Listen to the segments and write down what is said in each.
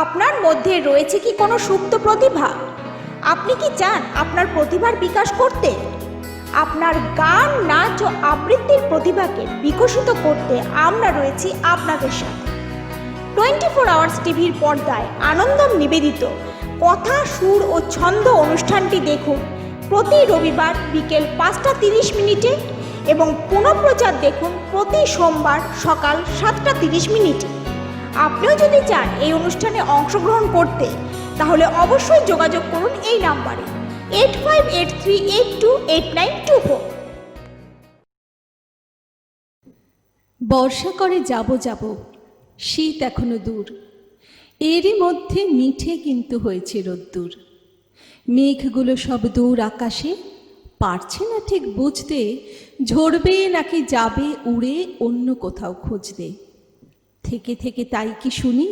আপনার মধ্যে রয়েছে কি কোনো সুপ্ত প্রতিভা? আপনি কি চান আপনার প্রতিভার বিকাশ করতে? আপনার গান, নাচ ও আবৃত্তির প্রতিভাকে বিকশিত করতে আমরা রয়েছি আপনাদের সাথে। 24 আওয়ার্স টিভির পর্দায় আনন্দম নিবেদিত কথা, সুর ও ছন্দ অনুষ্ঠানটি দেখুন প্রতি রবিবার বিকেল 5:30 এবং পুনঃপ্রচার দেখুন প্রতি সোমবার সকাল 7:30। আপনিও যদি চান এই অনুষ্ঠানে অংশগ্রহণ করতে, তাহলে অবশ্যই যোগাযোগ করুন এই নাম্বারে 8583828924। বর্ষা করে যাব যাব, শীত এখনো দূর, এরই মধ্যে মিঠে কিন্তু হয়েছে রোদ্দুর। মেঘগুলো সব দূর আকাশে, পারছে না ঠিক বুঝতে ঝরবে নাকি যাবে উড়ে অন্য কোথাও খুঁজতে। থেকে থেকে তাই কি শুনি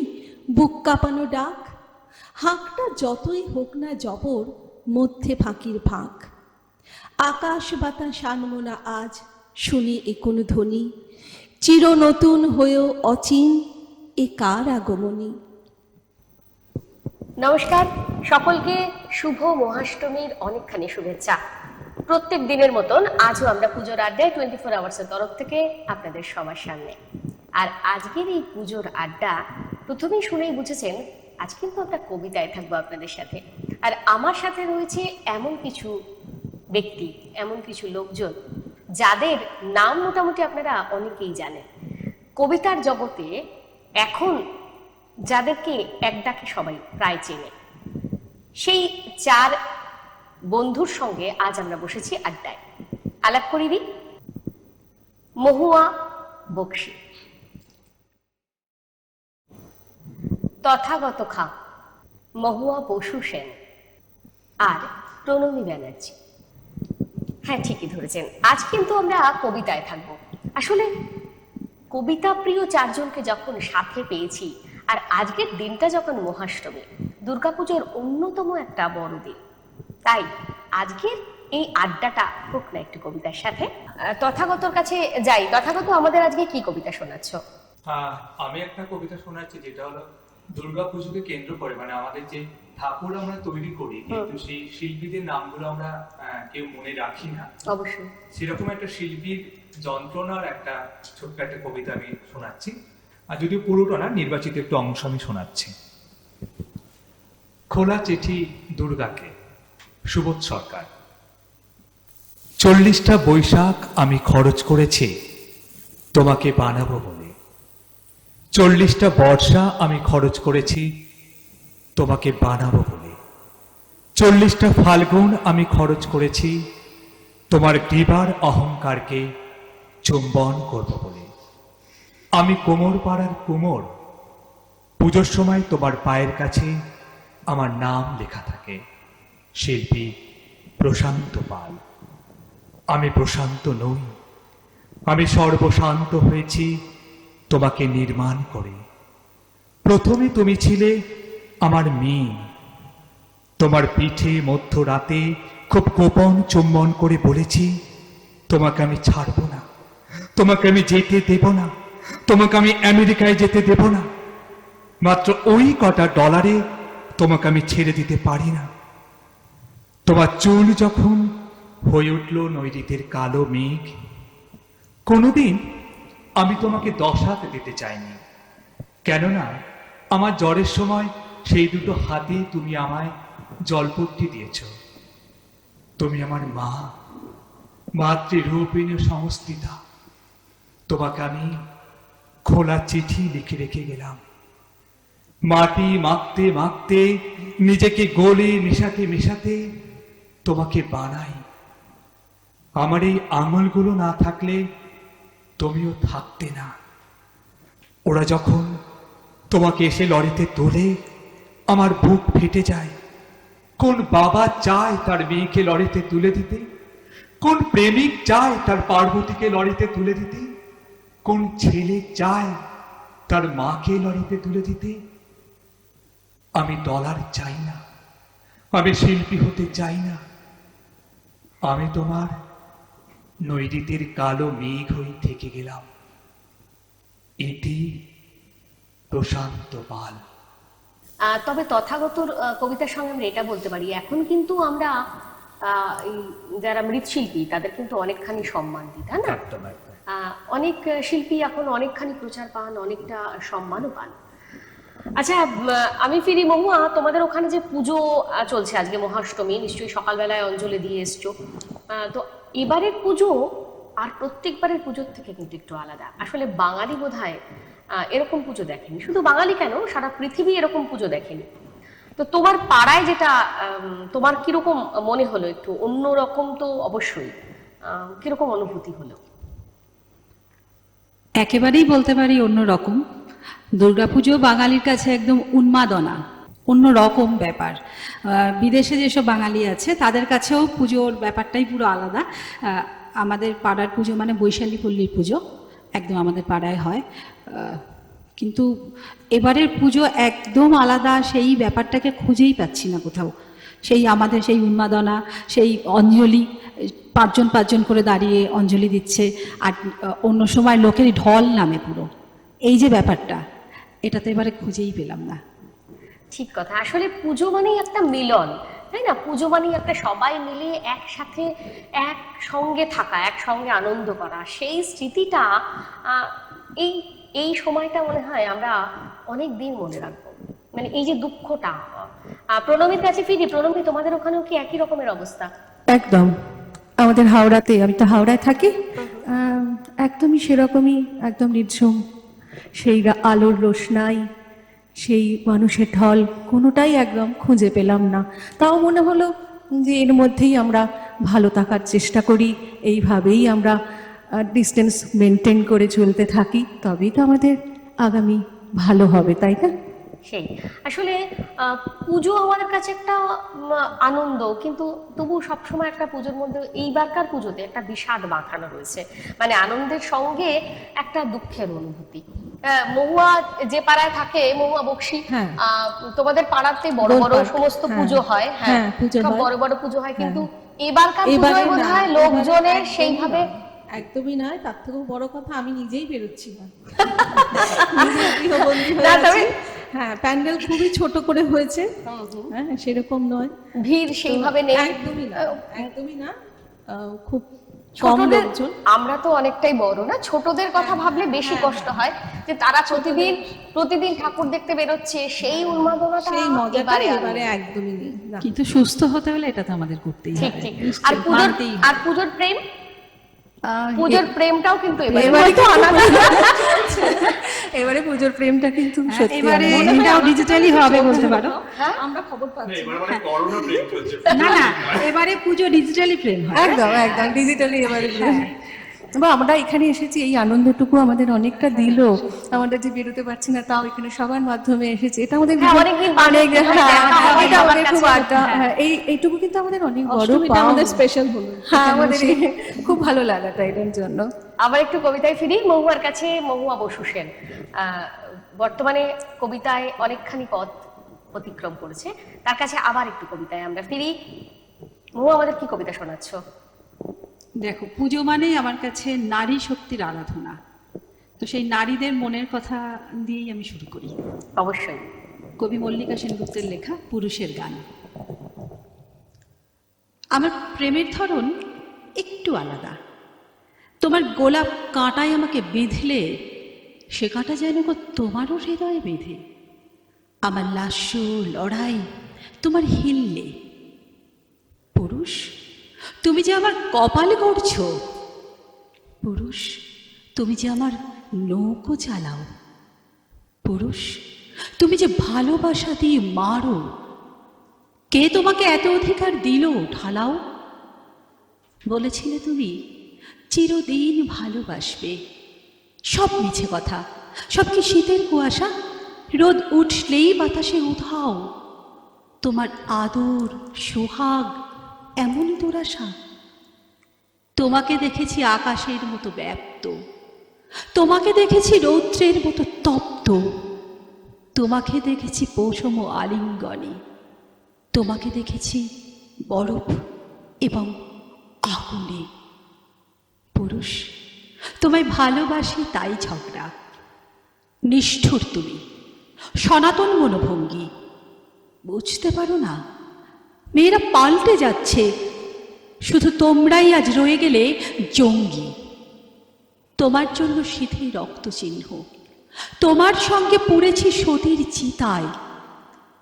বুক কাঁপানো ডাক, হাঁকটা যতই হোক না জবর, মধ্যে ফাঁকির ফাঁক। আকাশ বাতাস আনমো না আজ, শুনি এ কোন ধ্বনি, চির নতুন হয়েও অচিন এ কার আগমনী। নমস্কার সকলকে, শুভ মহাষ্টমীর অনেকখানি শুভেচ্ছা। প্রত্যেক দিনের মতন আজও আমরা পুজোর আড্ডায় 24 আওয়ার্সের তরফ থেকে আপনাদের সবার সামনে। আর আজকের এই পুজোর আড্ডা প্রথমেই শুনেই বুঝেছেন, আজ কিন্তু আমরা কবিতায় থাকবো আপনাদের সাথে। আর আমার সাথে রয়েছে এমন কিছু ব্যক্তি, এমন কিছু লোকজন যাদের নাম মোটামুটি আপনারা অনেকেই জানেন। কবিতার জগতে এখন যাদেরকে এক ডাকে সবাই প্রায় চেনে, সেই চার বন্ধুর সঙ্গে আজ আমরা বসেছি আড্ডায়। আলাপ করি দিই। মহুয়া বক্সী, তথাগত খাঁ, মহুয়া বসু সেন আর প্রণমী ব্যানার্জি। হ্যাঁ, ঠিকই ধরেছেন, আজ কিন্তু আমরা কবিতায় থাকবো। আসলে কবিতা প্রিয় চারজনকে যখন সাথে পেয়েছি, আর আজকের দিনটা যখন মহাষ্টমী, দুর্গাপুজোর অন্যতম একটা বড় দিন, তাই আজকের এই আড্ডাটা হোক না একটু কবিতার সাথে। তথাগতর কাছে যাই। তথাগত, আমাদের আজকে কি কবিতা শোনাচ্ছ? আমি একটা কবিতা শোনাচ্ছি, যেটা হলো দুর্গাপুজোকে কেন্দ্র করে, মানে আমাদের যে ঠাকুর আমরা তৈরি করি, কিন্তু সেই শিল্পীদের নামগুলো আমরা কেউ মনে রাখি না। অবশ্যই সেরকম একটা শিল্পীর যন্ত্রণার একটা ছোট্ট একটা কবিতা আমি শোনাচ্ছি। আর যদিও পুরোটা না, নির্বাচিত একটু অংশ আমি শোনাচ্ছি। খোলা চিঠি দুর্গাকে, সুবোধ সরকার। 40টা বৈশাখ আমি খরচ করেছি তোমাকে বানাবো বলে, 40টা বর্ষা আমি খরচ করেছি তোমাকে বানাবো বলে, 40টা ফাল্গুন আমি খরচ করেছি তোমার গ্রীবার অহংকারকে চুম্বন করব বলে। আমি কোমর পাড়ার কুমোর, পুজোর সময় তোমার পায়ের কাছে আমার নাম লেখা থাকে, শিল্পী প্রশান্ত পাল। আমি প্রশান্ত নই, আমি সর্বশান্ত হয়েছি তোমাকে নির্মাণ করে। প্রথমে তুমি ছিলে আমার মেয়ে, তোমার পিঠে মধ্যরাতে খুব গোপন চুম্বন করে বলেছি, তোমাকে আমি ছাড়ব না, তোমাকে আমি যেতে দেব না, তোমাকে আমি আমেরিকায় যেতে দেব না। মাত্র ওই কটা ডলারে তোমাকে আমি ছেড়ে দিতে পারি না। তোমার চুল যখন হয়ে উঠল নৈরিতের কালো মেঘ, কোনোদিন আমি তোমাকে 10 হাত দিতে চাইনি, কেননা আমার জ্বরের সময় সেই দুটো হাতে তুমি আমায় জলপট্টি দিয়েছ। তুমি আমার মা, মাতৃরূপিণী সংস্থিতা। তোমাকে আমি খোলা চিঠি লিখে রেখে গেলাম। মাটি মাখতে মাখতে, নিজেকে গলে মেশাতে মেশাতে তোমাকে বানাই। আমার এই আঙুলগুলো না থাকলে তুমিও থাকতে না। ওরা যখন তোমাকে এসে লরিতে তোলে, আমার বুক ফেটে যায়। কোন বাবা চায় তার মেয়েকে লরিতে তুলে দিতে? কোন প্রেমিক চায় তার পার্বতীকে লরিতে তুলে দিতে? কোন ছেলে চায় তার মাকে লরিতে তুলে দিতে? আমি ডলার চাই না, আমি শিল্পী হতে চাই না। আমি তোমার নৈরিতের কালো মেঘ হয়ে থেকে গেলাম। এটি প্রশান্ত পাল। তবে তথাগতর কবিতার সঙ্গে আমরা এটা বলতে পারি, এখন কিন্তু আমরা এই যারা মৃৎশিল্পী তাদের কিন্তু অনেকখানি সম্মান দিই, তাই না? একদম একদম। অনেক শিল্পী এখন অনেকখানি প্রচার পান, অনেকটা সম্মানও পান। আচ্ছা, আমি ফিরি মহুয়া, তোমাদের ওখানে যে পুজো চলছে আজকে মহাষ্টমী, নিশ্চয়ই সকালবেলায় অঞ্জলি দিয়ে এসছো। তো এবারের পুজো আর প্রত্যেকবারের পুজোর থেকে কিন্তু একটু আলাদা। আসলে বাঙালি বোধহয় এরকম পুজো দেখেনি, শুধু বাঙালি কেন, সারা পৃথিবী এরকম পুজো দেখেনি। তো তোমার পাড়ায় যেটা তোমার কিরকম মনে হলো, একটু অন্যরকম তো অবশ্যই, কিরকম অনুভূতি হলো? একেবারেই বলতে পারি অন্যরকম। দুর্গাপুজো বাঙালির কাছে একদম উন্মাদনা, অন্য রকম ব্যাপার। বিদেশে যেসব বাঙালি আছে তাদের কাছেও পুজোর ব্যাপারটাই পুরো আলাদা। আমাদের পাড়ার পুজো মানে বৈশালী পল্লীর পুজো, একদম আমাদের পাড়ায় হয়। কিন্তু এবারের পুজো একদম আলাদা, সেই ব্যাপারটাকে খুঁজেই পাচ্ছি না কোথাও। সেই আমাদের সেই উন্মাদনা, সেই অঞ্জলি, পাঁচজন করে দাঁড়িয়ে অঞ্জলি দিচ্ছে, আর অন্য সময় লোকের ঢল নামে পুরো, এই যে ব্যাপারটা, এটা তো এবারে খুঁজেই পেলাম না। ঠিক কথা, আসলে পুজো মানেই একটা মিলন, তাই না? পুজো মানেই একটা সবাই মিলে একসাথে একসঙ্গে থাকা, একসঙ্গে আনন্দ করা, সেই স্মৃতিটা এই এই সময়টা মনে হয় আমরা অনেক দিন মনে রাখবো। মানে এই যে দুঃখটা। প্রণমীর কাছে ফিরি। প্রণমী, তোমাদের ওখানেও কি একই রকমের অবস্থা? একদম, আমাদের হাওড়াতে, আমি তো হাওড়ায় থাকি, একদমই সেরকমই, একদম নির্ঝুম। সেই আলোর রোশনাই, সেই মানুষের ঢল, কোনোটাই একদম খুঁজে পেলাম না। তাও মনে হলো যে এর মধ্যেই আমরা ভালো থাকার চেষ্টা করি, এইভাবেই আমরা ডিস্টেন্স মেনটেন করে চলতে থাকি, তবেই তো আমাদের আগামী ভালো হবে, তাই না? সেই আসলে পুজো আমাদের কাছে একটা আনন্দ, কিন্তু তবু সবসময় একটা পুজোর মধ্যে, এইবারকার পুজোতে একটা বিষাদ মাখানো রয়েছে, মানে আনন্দের সঙ্গে একটা দুঃখের অনুভূতি। মহুয়া যে পাড়ায় থাকে, মহুয়া বক্সি, হ্যাঁ। তোমাদের পাড়াতে বড় বড় গোলপাড়, সমস্ত হ্যাঁ। পুজো হয়, হ্যাঁ, হ্যাঁ, পুজো সব হয়। বড় বড় পুজো হয়, কিন্তু এবারকার পুজোয় এবারে বোধ না, হয় এবারে লোকজনের একদমই সেইভাবে না, একদমই নয়। তার থেকেও বড় কথা, আমি নিজেই বেরোচ্ছি না, নিজে গৃহবন্দী হয়ে না, তবে আছি। হ্যাঁ, প্যান্ডেল খুবই ছোট করে হয়েছে, হ্যাঁ, সেরকম নয়, ভিড় সেইভাবে নেই, একদমই না, একদমই না। খুব কম ছোটদের, লোকজন। আমরা তো অনেকটাই বড় না, ছোটদের কথা ভাবলে বেশি কষ্ট হয়, যে তারা প্রতিদিন ঠাকুর দেখতে বেরোচ্ছে, সেই উন্মাদনাটা সেই মজাটা এবারে আর এবারে নেই। একদমই নেই না। কিন্তু সুস্থ হতে হলে এটা তো আমাদের করতেই ঠিক হবে। ঠিক। আর মানতেই হবে। পুজোর প্রেম, পুজোর প্রেমটাও কিন্তু এবারে এবারে তো এবারে পুজোর প্রেমটা কিন্তু সত্যি এবারে আলাদা। এটাও ডিজিটালি হবে বলতে পারো। হ্যাঁ? আমরা খবর পাচ্ছি। না না, এবারে পুজো ডিজিটালি প্রেম হয়। একদম একদম ডিজিটালি এবারে বা আমরা এখানে এসেছি, এই আনন্দটুকু আমাদের অনেকটা দিল। আমরা যে বেরোতে পারছি না, তাও এখানে সবার মাধ্যমে এসেছি, এটা আমাদের হ্যাঁ, অনেকদিন বাদে অনেক, দেখা হয়, এটা আমাদের সবার খুব কাছে। আড্ডা, হ্যাঁ, এইটুকু কিন্তু আমাদের অনেক বড় অষ্টমীটা পাওয়া। আমাদের স্পেশাল হলো। হ্যাঁ, আমাদের খুব ভালো লাগাটা এটার জন্য। আবার একটু কবিতায় ফিরি, মহুয়ার কাছে। মহুয়া বসু সেন বর্তমানে কবিতায় অনেকখানি পথ অতিক্রম করেছে, তার কাছে আবার একটু কবিতায় আমরা ফিরি। মহুয়া, আমাদের কি কবিতা শোনাচ্ছ? দেখো, পুজো মানেই আমার কাছে নারী শক্তির আরাধনা। তো সেই নারীদের মনের কথা দিয়েই আমি শুরু করি। অবশ্যই। কবি মল্লিকা সেনগুপ্তের লেখা পুরুষের গান। আমার প্রেমের ধরন একটু আলাদা। তোমার গোলাপ কাঁটায় আমাকে বেঁধলে, সে কাঁটা যেন তোমারও হৃদয়ে বেঁধে। আমার লাস্য লড়াই তোমার হিললে। পুরুষ, তুমি যে আমার কপাল গড়ছ। পুরুষ, তুমি যে আমার নৌকো চালাও। পুরুষ, তুমি যে ভালোবাসা দিয়ে মারো। কে তোমাকে এত অধিকার দিল ঢালাও? বলেছিলে তুমি চিরদিন ভালোবাসবে। সব মিছে কথা, সব কি শীতের কুয়াশা? রোদ উঠলেই বাতাসে উধাও। তোমার আদর সোহাগ এমনই দুরাশা। তোমাকে দেখেছি আকাশের মতো ব্যাপ্ত, তোমাকে দেখেছি রৌদ্রের মতো তপ্ত, তোমাকে দেখেছি পৌষম আলিঙ্গনে, তোমাকে দেখেছি বরফ এবং আগুনে। পুরুষ, তোমায় ভালোবাসি তাই ঝগড়া। নিষ্ঠুর তুমি, সনাতন মনোভঙ্গী, বুঝতে পারো না, মেয়েরা পাল্টে যাচ্ছে, শুধু তোমরাই আজ রয়ে গেলে জঙ্গি। তোমার জন্য সিঁথি রক্ত চিহ্ন, তোমার সঙ্গে পড়েছি সতীর চিতায়,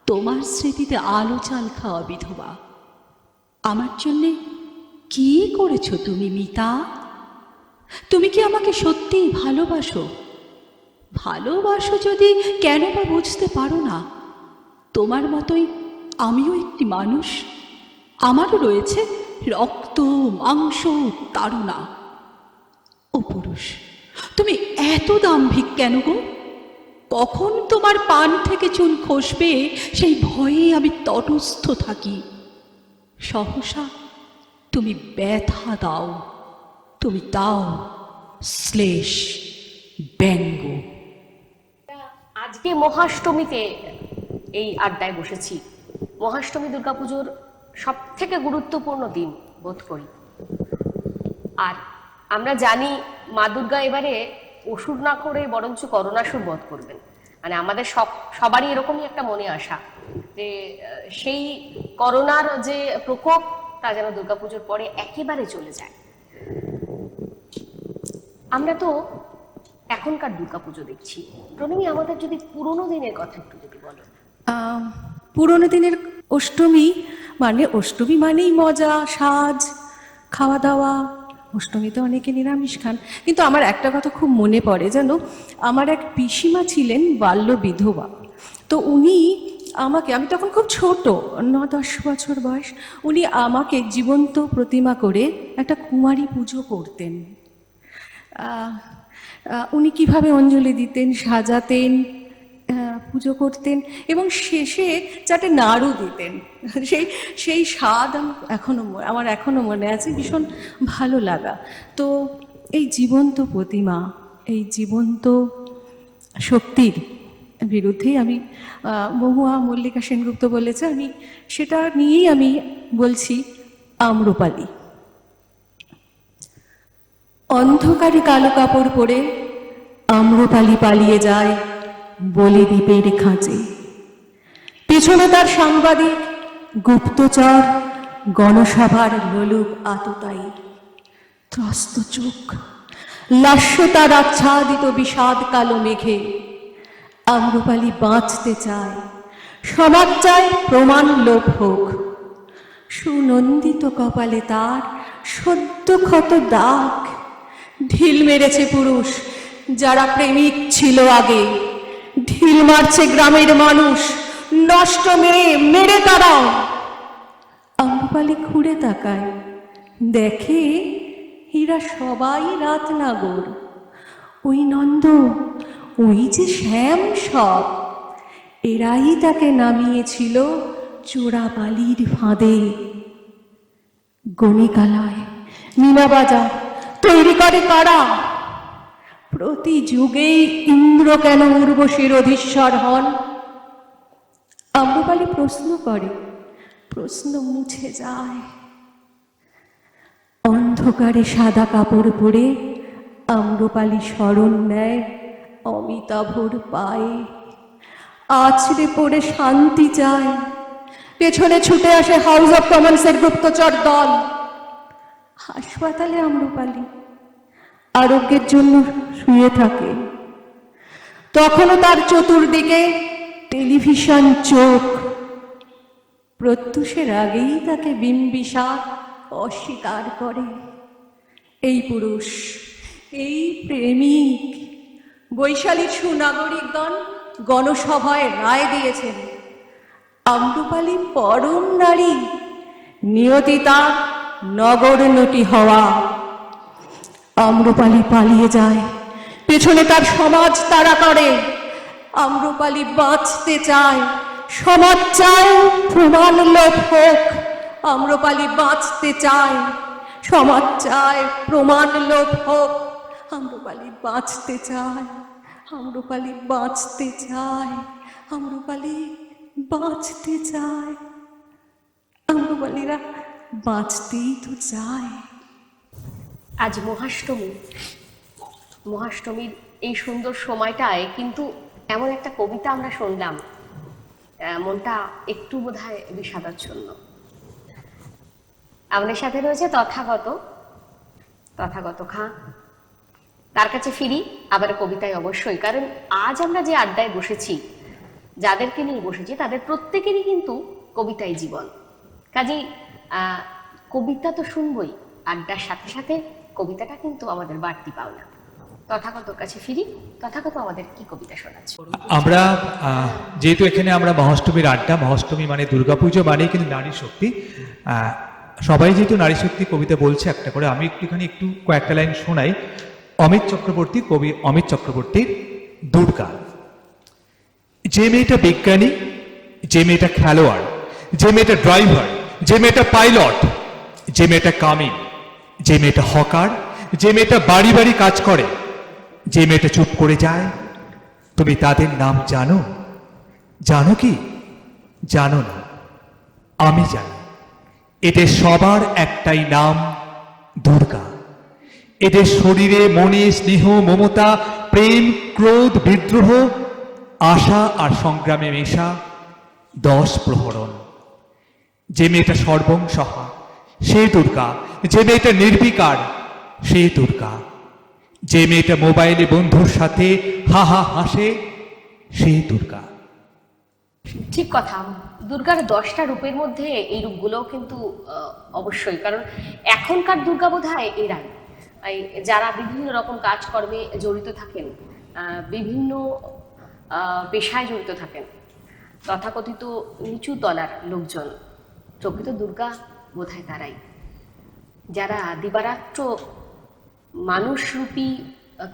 তোমার স্মৃতিতে আলো চাল খাওয়া বিধবা। আমার জন্যে কি করেছো তুমি মিতা? তুমি কি আমাকে সত্যিই ভালোবাসো? ভালোবাসো যদি কেন বা বুঝতে পারো না? তোমার মতোই আমিও একটি মানুষ, আমারও রয়েছে রক্ত, মাংস, তাড়না। ও পুরুষ, তুমি এত দাম্ভিক কেন গো? কখন তোমার পান থেকে চুল খসবে সেই ভয়ে আমি তটস্থ থাকি। সহসা তুমি ব্যথা দাও, তুমি দাও শ্লেষ, ব্যঙ্গ। আজকে মহাষ্টমীতে এই আড্ডায় বসেছি। মহাষ্টমী দুর্গাপুজোর সব থেকে গুরুত্বপূর্ণ দিন বোধ করি। আর আমরা জানি মা দুর্গা এবারে অসুর না করে বরঞ্চ করুণাসুর বধ করবেন। মানে আমাদের সবারই এরকমই একটা মনে আশা যে সেই করোনার যে প্রকোপ তা যেন দুর্গাপুজোর পরে একেবারে চলে যায়। আমরা তো এখনকার দুর্গাপুজো দেখছি। প্রণমী, আমাদের যদি পুরোনো দিনের কথা একটু যদি বলো। পুরোনো দিনের অষ্টমী মানেই মজা, সাজ, খাওয়া দাওয়া। অষ্টমীতে অনেকে নিরামিষ খান, কিন্তু আমার একটা কথা খুব মনে পড়ে, যেন আমার এক পিসিমা ছিলেন বাল্য বিধবা। তো উনি আমাকে, আমি তখন খুব ছোট, 9-10 বছর বয়স, উনি আমাকে জীবন্ত প্রতিমা করে একটা কুমারী পুজো করতেন। উনি কিভাবে অঞ্জলি দিতেন, সাজাতেন, পুজো করতেন এবং শেষে চারটে নাড়ু দিতেন। সেই স্বাদ আমার এখনো মনে আছে, ভীষণ ভালো লাগা। তো এই জীবন্ত প্রতিমা, এই জীবন্ত শক্তির বিরুদ্ধেই আমি, মহুয়া মল্লিকা সেনগুপ্ত বলেছে, আমি সেটা নিয়েই আমি বলছি আম্রপালি। অন্ধকারে কালো কাপড় পরে আম্রপালি পালিয়ে যায় বলিদ্বীপের খাঁচে। পেছনে তার সাংবাদিক, গুপ্তচর, গণসভার লোলুপ আততায়ী। ত্রস্ত চোখ, লাস্যতার আচ্ছাদিত বিষাদ কালো মেঘে। আম্রপালি বাঁচতে চায়, সমাজ চায় প্রমাণ লোভ হোক। সুনন্দিত কপালে তার সদ্য ক্ষত দাগ। ঢিল মেরেছে পুরুষ যারা প্রেমিক ছিল আগে, ঢিল মারছে গ্রামের মানুষ, নষ্ট মেরে তারা। আম্রপালি ঘুরে তাকায়, দেখে এরা সবাই রাত নাগর। ওই নন্দ, ওই যে শ্যাম, সব এরাই তাকে নামিয়েছিল চোরাবালির ফাঁদে। গণিকালয়, মীনাবাজার তৈরি করে কারা? প্রতি যুগেই ইন্দ্র কেন উর্বশীর অধীশ্বর হন? আম্রপালি প্রশ্ন করে, প্রশ্ন মুছে যায়। অন্ধকারে সাদা কাপড় পরে আম্রপালি শরণ নেয় অমিতাভর পায়ে। আছড়ে পড়ে শান্তি চায়, পেছনে ছুটে আসে হাউস অব কমন্সের গুপ্তচর দল। হাসপাতালে আম্রপালি আরোগ্যের জন্য শুয়ে থাকে। তখনও তার চতুর্দিকে টেলিভিশন চোখ। প্রত্যুষের আগেই তাকে বিম্বিসার অস্বীকার করে। এই পুরুষ, এই প্রেমিক। বৈশালীর সুনাগরিকগণ গণসভায় রায় দিয়েছেন আম্রপালি পরম নারী, নিয়তি তার নগর নটি হওয়া। আম্রপালি পালিয়ে যায়, পেছনে তার সমাজ তাড়া করে। আম্রপালি বাঁচতে চায়, সমাজ চায় প্রমাণ লোভ হোক। আম্রপালি বাঁচতে চায়, সমাজ চায় প্রমাণ লোভ হোক। আম্রপালি বাঁচতে চায়, আম্রপালি বাঁচতে চায়, আম্রপালি বাঁচতে চায়। আম্রপালিরা বাঁচতেই তো চায়। আজ মহাষ্টমীর এই সুন্দর সময়টায় কিন্তু এমন একটা কবিতা আমরা শুনলাম, মনটা একটু বোধহয় বিষাদাচ্ছন্ন। আমাদের সাথে রয়েছে তথাগত খাঁ। তার কাছে ফিরি আবার কবিতায় অবশ্যই, কারণ আজ আমরা যে আড্ডায় বসেছি, যাদেরকে নিয়ে বসেছি, তাদের প্রত্যেকেরই কিন্তু কবিতাই জীবন। কাজেই কবিতা তো শুনবই, আড্ডার সাথে সাথে কবিতাটা কিন্তু আমাদের বাড়তি পাওনা। তথাগতর কাছে ফিরি। তথাগত আমাদের কি কবিতা শোনাচ্ছ? আমরা যেহেতু এখানে আমরা মহাষ্টমীর আড্ডা, মহাষ্টমী মানে দুর্গাপুজো মানে কিন্তু নারী শক্তি, সবাই যেহেতু নারী শক্তি কবিতা বলছে একটা করে, আমি একটু কয়েকটা লাইন শোনাই। অমিত চক্রবর্তী, কবি অমিত চক্রবর্তীর দুর্গা। যে মেয়েটা বিজ্ঞানী, যে মেয়েটা খেলোয়াড়, যে মেয়েটা ড্রাইভার, যে মেয়েটা পাইলট, যে মেয়েটা কামিন, যে মেয়েটা হকার, যে মেয়েটা বাড়ি বাড়ি কাজ করে, যে মেয়েটা চুপ করে যায়, তুমি তাদের নাম জানো? জানো কি? জানো না, আমি জানি। এদের সবার একটাই নাম, দুর্গা। এদের শরীরে মনে স্নেহ, মমতা, প্রেম, ক্রোধ, বিদ্রোহ, আশা আর সংগ্রামে মেশা 10 প্রহরণ। যে মেয়েটা সর্বংসহা, সে দুর্গা। যে মেয়েটা নির্বিকার, সে দুর্গা। যে মেয়েটা মোবাইলে বন্ধুর সাথে হা হা হাসে, সে দুর্গা। ঠিক কথা। দুর্গার 10টা রূপের মধ্যে এই রূপগুলোও কিন্তু অবশ্যই, কারণ এখনকার দুর্গা বোধহয় এরাই, যারা বিভিন্ন রকম কাজকর্মে জড়িত থাকেন, বিভিন্ন পেশায় জড়িত থাকেন, তথাকথিত নিচু তলার লোকজন, প্রকৃত দুর্গা বোধহয় তারাই, যারা দিবারাত্র মানুষরূপী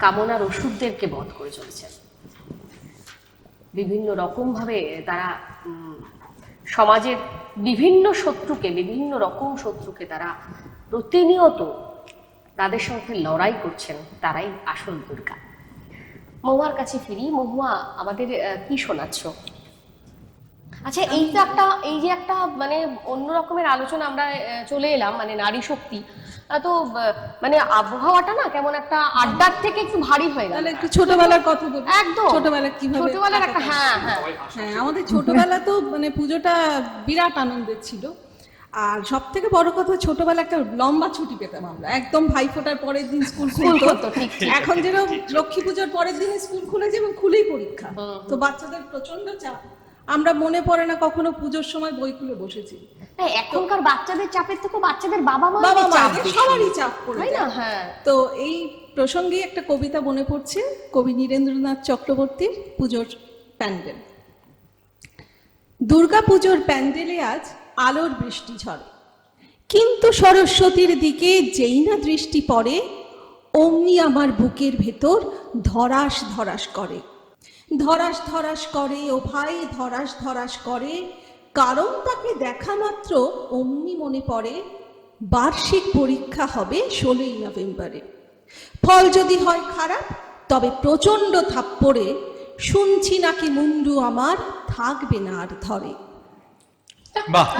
কামনার ওষুধদেরকে বধ করে চলেছেন। বিভিন্ন রকমভাবে তারা সমাজের বিভিন্ন রকম শত্রুকে তারা প্রতিনিয়ত তাদের সঙ্গে লড়াই করছেন, তারাই আসল দুর্গা। মহুয়ার কাছে ফিরি। মহুয়া, আমাদের কি শোনাচ্ছ? আচ্ছা, এই যে একটা মানে অন্য রকমের আলোচনা আমরা চলে এলাম, মানে নারী শক্তি, তো মানে আবহাওয়াটা না কেমন একটা আড্ডার থেকে একটু ভারী হয়ে গেল। তাহলে একটু ছোটবেলার কথা বলি। একদম ছোটবেলা কিভাবে, ছোটবেলার একটা, হ্যাঁ, আমাদের ছোটবেলা তো মানে পুজোটা বিরাট আনন্দের ছিল। আর সব থেকে বড় কথা, ছোটবেলা একটা লম্বা ছুটি পেতাম আমরা, একদম ভাইফোঁটার পরের দিন স্কুল খুলতো। এখন যেরকম লক্ষ্মী পুজোর পরের দিন স্কুল খুলে যেমন খুলেই পরীক্ষা, তো বাচ্চাদের প্রচন্ড চাপ। আমরা মনে পড়ে না কখনো পুজোর সময় বই খুলে বসেছি। এখনকার বাচ্চাদের চাপের থেকে বাচ্চাদের বাবা মা সবারই চাপ পড়ে তাই না? হ্যাঁ। তো এই প্রসঙ্গে একটা কবিতা মনে পড়ছে, কবি নীরেন্দ্রনাথ চক্রবর্তীর পুজোর প্যান্ডেল। দুর্গা পুজোর প্যান্ডেলে আজ আলোর বৃষ্টি ঝরে, কিন্তু সরস্বতীর দিকে যেই না দৃষ্টি পড়ে, অমনি আমার বুকের ভেতর ধরাস ধরাস করে, ধরাস ধরাস করে ও ভাই, ধরাস ধরাস করে। কারণ তাকে দেখা মাত্র অমনি মনে পড়ে, বার্ষিক পরীক্ষা হবে 16ই নভেম্বরে। ফল যদি হয় খারাপ, তবে প্রচণ্ড থাপ্পড়ে, শুনছি নাকি মুন্ডু আমার থাকবে না আর ধরে। বাহ,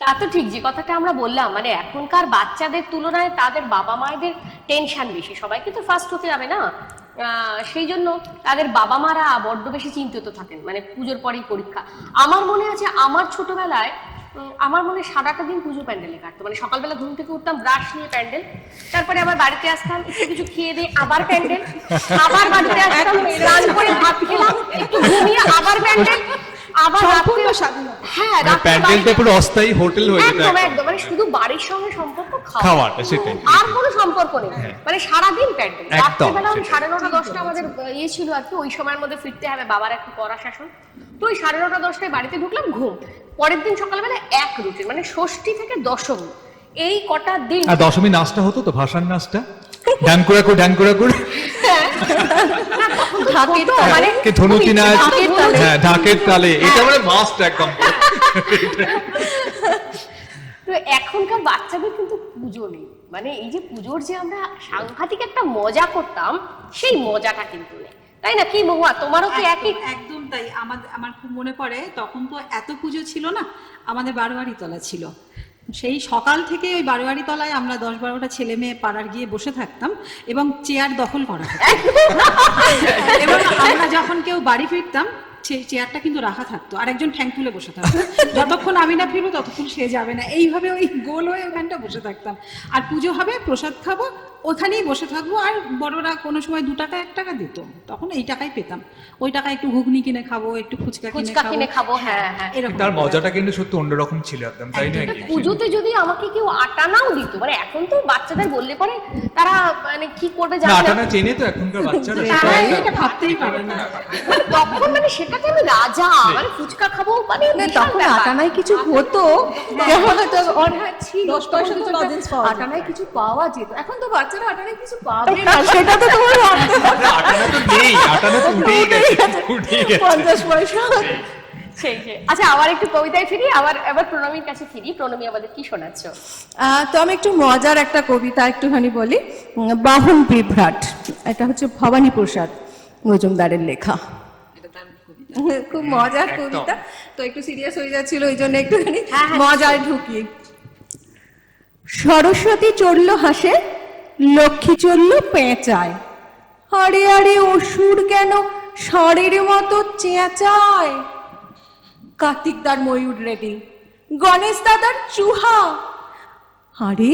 তা তো ঠিক, যে কথাটা আমরা বললাম, মানে এখনকার বাচ্চাদের তুলনায় তাদের বাবা মায়েদের টেনশন বেশি। সবাইকে তো ফার্স্ট হতে হবে না, সেই জন্য তাদের বাবা মারা বড্ড বেশি চিন্তিত থাকেন, মানে পুজোর পরেই পরীক্ষা। আমার মনে আছে, আমার ছোটবেলায় আমার মনে সারাটা দিন পুজো প্যান্ডেলে কাটতো। মানে সকালবেলা ঘুম থেকে উঠতাম, ব্রাশ নিয়ে প্যান্ডেল, তারপরে আবার বাড়িতে আসতাম, একটু কিছু খেয়ে দিয়ে আবার প্যান্ডেল, আবার বাড়িতে আসতাম, স্নান করে ভাত খেলাম, একটু ঘুমিয়ে আবার প্যান্ডেল, আবার সম্পূর্ণ স্বাধীনতা। হ্যাঁ, প্যান্ডেলটা পুরো অস্থায়ী হোটেল হয়ে যেত একদম একদম, মানে শুধু বাড়ির সঙ্গে সম্পর্ক, খাওয়াটা, সেটাই। আর কোনো সম্পর্ক নেই, মানে সারাদিন প্যান্ডেল। একদম, রাত্রিবেলা ওই সেটাই। 9:30 10টা আমাদের ইয়ে ছিল আর কি, ওই সময়ের মধ্যে ফিরতে হবে, বাবার একটু কড়া শাসন। তো ওই 9:30 10টায় বাড়িতে ঢুকলাম, ঘুম। পরের দিন সকালবেলা এক রুটিন, মানে ষষ্ঠী থেকে দশমী, এই কটা দিন। আর দশমী নাচটা হতো তো, ভাসান নাচটা, ডাঙ্কুরা করে মানে ধনুকি নাচ, হ্যাঁ, ঢাকের তালে, এটা মানে মাস্ট একদম। তো এখনকার বাচ্চাদের কিন্তু পুজো নেই, মানে এই যে পুজোর যে আমরা সাংঘাতিক একটা মজা করতাম, সেই মজাটা কিন্তু নেই, তাই না? কি মহুয়া, তোমারও কি একই? একদম তাই। আমার খুব মনে পড়ে, তখন তো এত পুজো ছিল না, আমাদের বারোয়ারি তলা ছিল। সেই সকাল থেকে ওই বারোয়ারি তলায় আমরা 10-12টা ছেলে মেয়ে পাড়ার গিয়ে বসে থাকতাম এবং চেয়ার দখল করা হতো। এবং আমরা যখন কেউ বাড়ি ফিরতাম, সেই চেয়ারটা কিন্তু রাখা থাকতো, আর একজন ঠ্যাং তুলে বসে থাকতো। যতক্ষণ আমি না ফিরবো ততক্ষণ সে যাবে না, এইভাবে ওই গোল হয়ে ওখানটা বসে থাকতাম। আর পুজো হবে, প্রসাদ খাবো, ওখানেই বসে থাকবো। আর বড়রা কোনো সময় 2 টাকা 1 টাকা দিত, তখন এই টাকাই পেতাম। ওই টাকা একটু ঘুগনি কিনে খাবো, একটু ফুচকা কিনে খাবো, হ্যাঁ হ্যাঁ। এরকম তার মজাটা কিন্তু সত্যি অন্যরকম ছিল একদম, তাই না? পুজোতে যদি আমাকে কেউ আটানাও দিত, মানে এখন তো বাচ্চাদের বললে পরে তারা মানে কি করবে জানে আটা না, না চেনে তো এখনকার বাচ্চারা, সেটা তারা একটা- এটা ভাবতেই পারে না। মানে তখন মানে সেটাকে আমি রাজা, মানে ফুচকা খাবো মানে না, বিশাল তখন ব্যাপার। আটানায় কিছু হতো, যেমন হয়তো অনেক ছিল, 10 পয়সা তো তখন লজেন্স পাওয়া যেত। আটানায় কিছু পাওয়া যেত। এখন তো বাচ্চারা আটানায় কিছু পাবে না, সেটা তো তোমার ভাবতে হবে। আটা তো নেই, আটা তো উঠেই গেছে, উঠেই গেছে। 50 পয়সা। সেই সেই। আচ্ছা, আবার একটু কবিতায় ফিরি, আবার প্রণমীর কাছে ফিরি। প্রণমী আমাদের কি শোনাচ্ছ? তো আমি একটু মজার একটা কবিতা একটুখানি বলি। বাহন বিভ্রাট, এটা হচ্ছে ভবানী প্রসাদ মজুমদারের লেখা। খুব মজার একদম। কবিতা, তো একটু সিরিয়াস হয়ে যাচ্ছিল, ওই জন্য একটুখানি মজায় ঢুকি। সরস্বতী চড়ল হাসে, লক্ষ্মী চড়ল পেঁচায়, আরে আরে অসুর কেন ষাঁড়ের মতো চেঁচায়। কার্তিকদার ময়ূর রেডি, গণেশ দাদার চুহা, আরে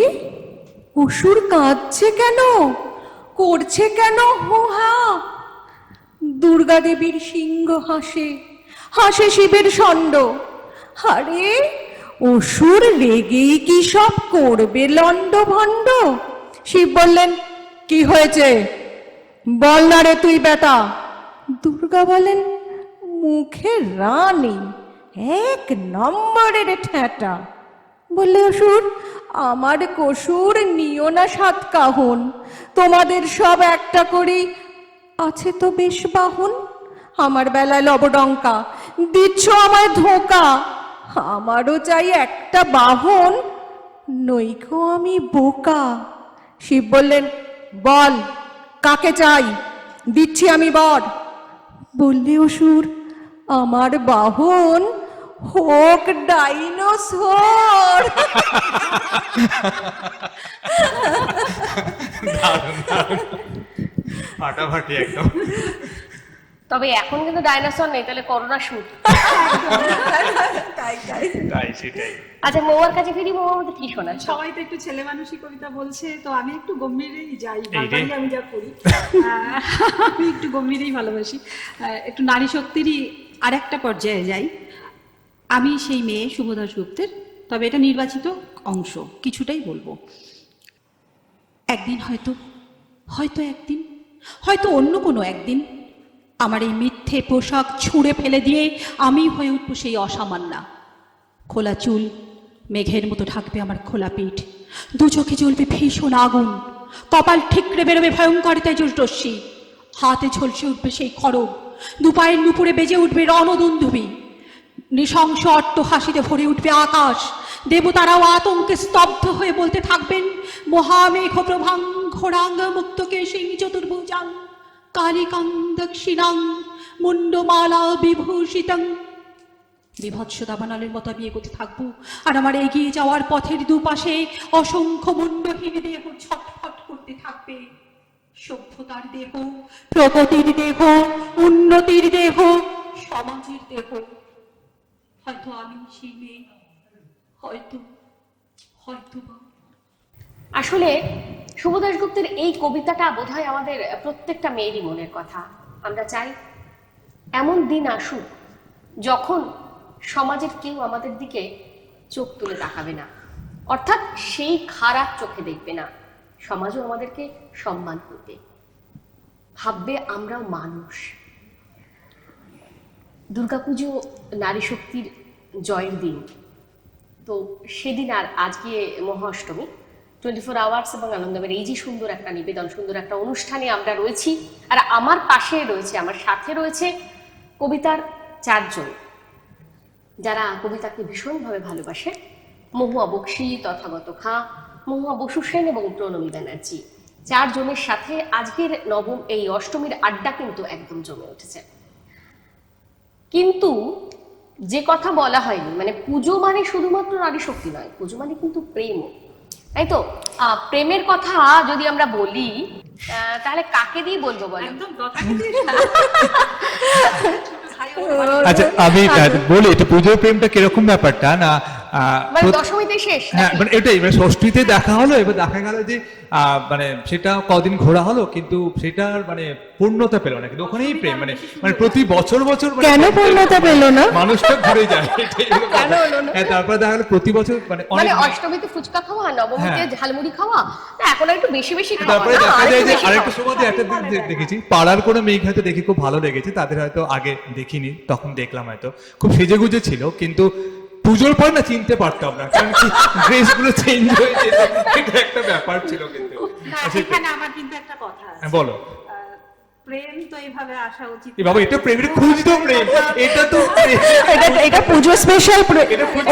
অসুর কাঁদছে কেন, করছে কেন হুহা। দুর্গা দেবীর সিংহ হাসে, হাসে শিবের ষণ্ড, আরে অসুর রেগেই কি সব করবে লণ্ড ভণ্ড। শিব বললেন, কি হয়েছে বল না রে তুই বেটা। দুর্গা বলেন, মুখে রানী, 1 নম্বরের ঠেটা। বললে অসুর, আমার কসুর নিও না 7 কাহন, তোমাদের সব একটা করেই আছে তো বেশ বাহন। আমার বেলায় লবডঙ্কা দিচ্ছ আমায় ধোকা, আমারও চাই একটা বাহন, নইকো আমি বোকা। শিব বললেন, বল কাকে চাই, দিচ্ছি আমি বর। বললে অসুর, আমার বাহন হোক ডাইনোসর। ফাটাফাটি একদম। তবে এখন কিন্তু ডাইনোসর নেই, তাহলে করোনা শুট। তাই তাই। তাই, সেটাই। আচ্ছা, মৌয়ার কাছে ফিরি। মৌয়া আমাদের কি শোনাচ্ছ? সবাই তো একটু ছেলে মানুষই কবিতা বলছে, তো আমি একটু গম্ভীরেই যাই, এই রে। বাঙালি আমি যা করি। আমি একটু গম্ভীরেই ভালোবাসি, একটু নারী শক্তিরই আরেকটা পর্যায়ে যাই। আমি সেই মেয়ে শুভদা গুপ্তের, তবে এটা নির্বাচিত অংশ, কিছুটাই বলবো। একদিন হয়তো একদিন, হয়তো অন্য কোনো একদিন, আমার এই মিথ্যে পোশাক ছুঁড়ে ফেলে দিয়ে আমি হয়ে উঠবো সেই অসামান্যা। খোলা চুল মেঘের মতো ঢাকবে আমার খোলা পিঠ, 2 চোখে জ্বলবে ভীষণ আগুন, কপাল ঠিকরে বেরোবে ভয়ঙ্কর তেজস রশ্মি, হাতে ঝলসে উঠবে সেই খড়গ, 2 পায়ের নুপুরে বেজে উঠবে রণদুন্দুবি, নৃশংস অট্ট হাসিতে ভরে উঠবে আকাশ, দেবতারাও আতঙ্কে স্তব্ধ হয়ে বলতে থাকবেন, মহামেঘ প্রভাং ঘোরাঙ্গ মুক্তকে সিং চতুর্ভুজাং কালিকাং দক্ষিণাং মুন্ডমালা বিভূষিতং। বিভৎস দাবানলের মতো আমি এগোতে থাকবো, আর আমার এগিয়ে যাওয়ার পথের দুপাশে অসংখ্য মুন্ডহীন দেহ ছটফট করতে থাকবে। সভ্যতার দেহ, প্রগতির দেহ, উন্নতির দেহ, সমাজের দেহ। হয়তো আমি সেই মেয়ে, হয়তো বা। আসলে শুভ দাশগুপ্তের এই কবিতাটা বোধহয় আমাদের প্রত্যেকটা মেয়েরই মনের কথা। আমরা চাই এমন দিন আসুক যখন সমাজের কেউ আমাদের দিকে চোখ তুলে তাকাবে না, অর্থাৎ সেই খারাপ চোখে দেখবে না, সমাজও আমাদেরকে সম্মান করবে, ভাববে আমরাও মানুষ। দুর্গাপুজো নারী শক্তির জয়ের দিন, তো সেদিন আর আজকে মহা অষ্টমী, 24 আওয়ার্স এবং আনন্দমের এই যে সুন্দর একটা নিবেদন, সুন্দর একটা অনুষ্ঠানে আমরা রয়েছি। আর আমার পাশে রয়েছে, আমার সাথে রয়েছে কবিতার 4 জন, যারা কবিতাকে ভীষণভাবে ভালোবাসে। মহুয়া বক্সি, তথাগত খাঁ, মহুয়া বসু সেন এবং প্রণমী ব্যানার্জি। 4 জনের সাথে আজকের নবম এই অষ্টমীর আড্ডা কিন্তু একদম জমে উঠেছে। কিন্তু যে কথা বলা হয়নি, মানে পুজো মানে শুধুমাত্র নারী শক্তি নয়, পুজো মানে কিন্তু প্রেমও, তাই তো? প্রেমের কথা যদি আমরা বলি তাহলে কাকে দিয়ে বলবো বলো? একদম কথাকে দিয়ে আচ্ছা আমি বলি এটা পুজোর প্রেমটা কিরকম ব্যাপারটা না মানে দশমীতে শেষ হ্যাঁ নাকি? মানে এটাই মানে ষষ্ঠীতে দেখা হলো, এবার দেখা গেল যে মানে সেটা কদিন ঘোরা হলো কিন্তু সেটার মানে পূর্ণতা পেল না, কিন্তু ওখানেই প্রেম মানে মানে প্রতি বছর বছর মানে কেন পূর্ণতা পেল না? মানুষটা ঘুরে যায় এটাই হলো কথা। হ্যাঁ, তারপরে দেখা গেলো প্রতি বছর মানে মানে অনেক অষ্টমীতে ফুচকা খাওয়া, নবমীতে হ্যাঁ। ঝালমুড়ি খাওয়া, না এখন একটু বেশি বেশি খাওয়া, তারপরে না, দেখা যায় আরেকটু যে বেশি আরেকটা খাওয়া। সময় একটা দিন দেখেছি পাড়ার কোনো মেয়ে হয়তো দেখে খুব ভালো লেগেছে, তাদের হয়তো আগে দেখিনি, তখন দেখলাম হয়তো খুব সেজেগুজে ছিল, কিন্তু পুজোর পর না চিনতে পারতাম না, কারণ কি ড্রেস গুলো চেঞ্জ হয়ে যেত, এটা একটা ব্যাপার ছিল কিন্তু। আচ্ছা, এখানে আমার কিন্তু একটা কথা আছে। হ্যাঁ, বলো। প্রেম তো এইভাবে আসা উচিত। এ বাবা এটা প্রেমের খুঁজ তো প্রেম, এটা তো প্রেম। এটা পুজো স্পেশাল,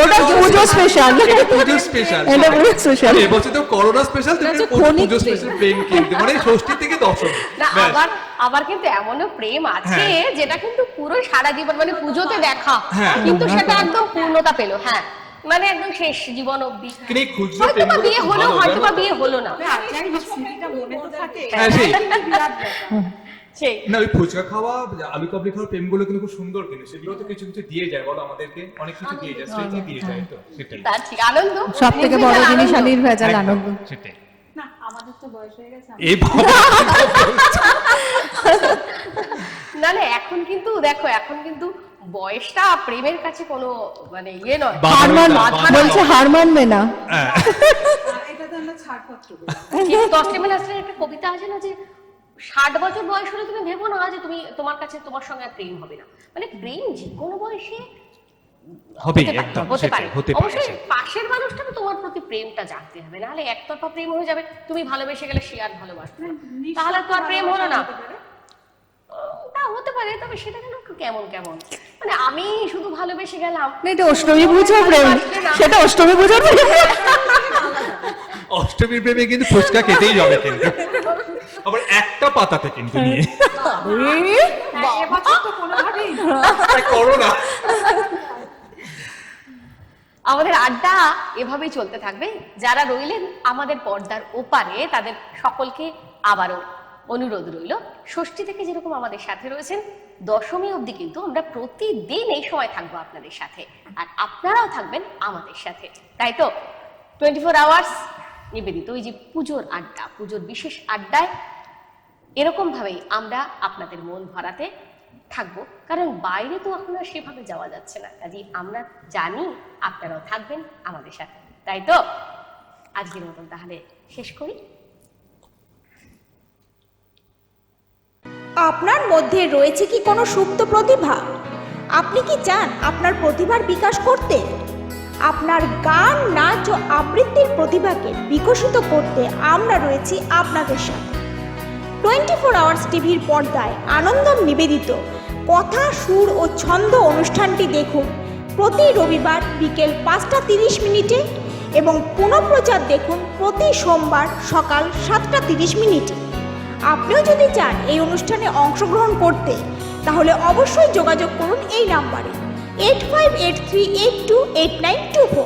ওটা পুজো স্পেশাল, এটা পুজো স্পেশাল, এটা পুজো স্পেশাল। এবছর তো করোনা স্পেশাল, পুজো স্পেশাল প্রেম কিন্তু মানে ষষ্ঠী থেকে দশমী না ব্যাস। আবার আবার কিন্তু এমনও প্রেম আছে যেটা কিন্তু পুরো সারা জীবন মানে পুজোতে দেখা, হ্যাঁ। কিন্তু সেটা একদম পূর্ণতা পেল, হ্যাঁ মানে একদম শেষ জীবন অবধি। কিন্তু এই খুচরো হয়তো বা প্রেমগুলো বিয়ে খুব হলো, ভালো, হয়তো বা জানো? বিয়ে হলো না, যাই হোক, স্মৃতিটা মনে তো থাকে। হ্যাঁ, সেই। সেই না ওই ফুচকা খাওয়া, আলু কাবলি খাওয়ার প্রেমগুলো কিন্তু খুব সুন্দর, কিন্তু সেগুলো তো কিছু কিছু দিয়ে যায়, বলো আমাদেরকে অনেক কিছু দিয়ে যায়, স্মৃতি দিয়ে যায়, তো সেটাই তার ঠিক আনন্দ, সব থেকে বড় নির্ভেজাল জিনিস আনন্দ। নির্ভেজাল একদম, আনন্দ। সেটাই। না, আমাদের তো বয়স হয়ে গেছে। এই বাবা, না না এখন কিন্তু দেখো, এখন কিন্তু বয়সটা প্রেমের কাছে কোনো মানে ইয়ে নয়, বাধা হার মান, নয়, বাধা বলছে নয়। হার মানবে না। হ্যাঁ। এটা তো আমরা ছাড়পত্র বলি। ঠিক তসলিমা নাসরিনের একটা কবিতা আছে না যে 60 বছর বয়স হলে তুমি ভেবো না যে তুমি তোমার কাছে তোমার সঙ্গে আর প্রেম হবে না, মানে প্রেম যে কোনো বয়সে হবে হতে পারে, একদম, হতে পারে। সেটাই হতে পারে। অবশ্যই পাশের মানুষটাকে তোমার প্রতি প্রেমটা জানতে হবে, নাহলে একতরফা প্রেম হয়ে যাবে, তুমি ভালোবেসে গেলে সে আর ভালোবাসবে না, তাহলে তো আর প্রেম হলো না। তা হতে পারে, তবে সেটা যেন একটু কেমন কেমন, মানে আমি শুধু ভালোবেসে গেলাম, না, এটা অষ্টমী পুজোর প্রেম, সেটা অষ্টমী পুজোর প্রেম। অষ্টমীর প্রেমে কিন্তু ফুচকা খেতেই যাবে কিন্তু, আবার একটা পাতাতে কিন্তু নিয়ে এবছর তো কোনোভাবেই করোনা। আমাদের আড্ডা এভাবেই চলতে থাকবে। যারা রইলেন আমাদের পর্দার ওপারে তাদের সকলকে আবারও অনুরোধ রইল, ষষ্ঠী থেকে যেরকম আমাদের সাথে রয়েছেন, দশমী অবধি কিন্তু আমরা প্রতিদিন এই সময় থাকবো আপনাদের সাথে, আর আপনারাও থাকবেন আমাদের সাথে, তাই তো 24 আওয়ার্স নিবেদিত ওই যে পুজোর আড্ডা, পুজোর বিশেষ আড্ডায় এরকম ভাবেই আমরা আপনাদের মন ভরাতে থাকবো, কারণ বাইরে তো এখন আর সেভাবে যাওয়া যাচ্ছে না, কাজেই আমরা জানি আপনারাও থাকবেন আমাদের সাথে, তাই তো আজকের মতন তাহলে শেষ করি। আপনার মধ্যে রয়েছে কি কোনো সুপ্ত প্রতিভা? আপনি কি চান আপনার প্রতিভার বিকাশ করতে? আপনার গান, নাচ ও আবৃত্তির প্রতিভাকে বিকশিত করতে আমরা রয়েছি আপনাদের সাথে। 24 আওয়ার্স টিভির পর্দায় আনন্দম নিবেদিত কথা, সুর ও ছন্দ অনুষ্ঠানটি দেখুন প্রতি রবিবার বিকেল 5:30 এবং পুনঃপ্রচার দেখুন প্রতি সোমবার সকাল 7:30। আপনিও যদি চান এই অনুষ্ঠানে অংশগ্রহণ করতে, তাহলে অবশ্যই যোগাযোগ করুন এই নাম্বারে 8583828924।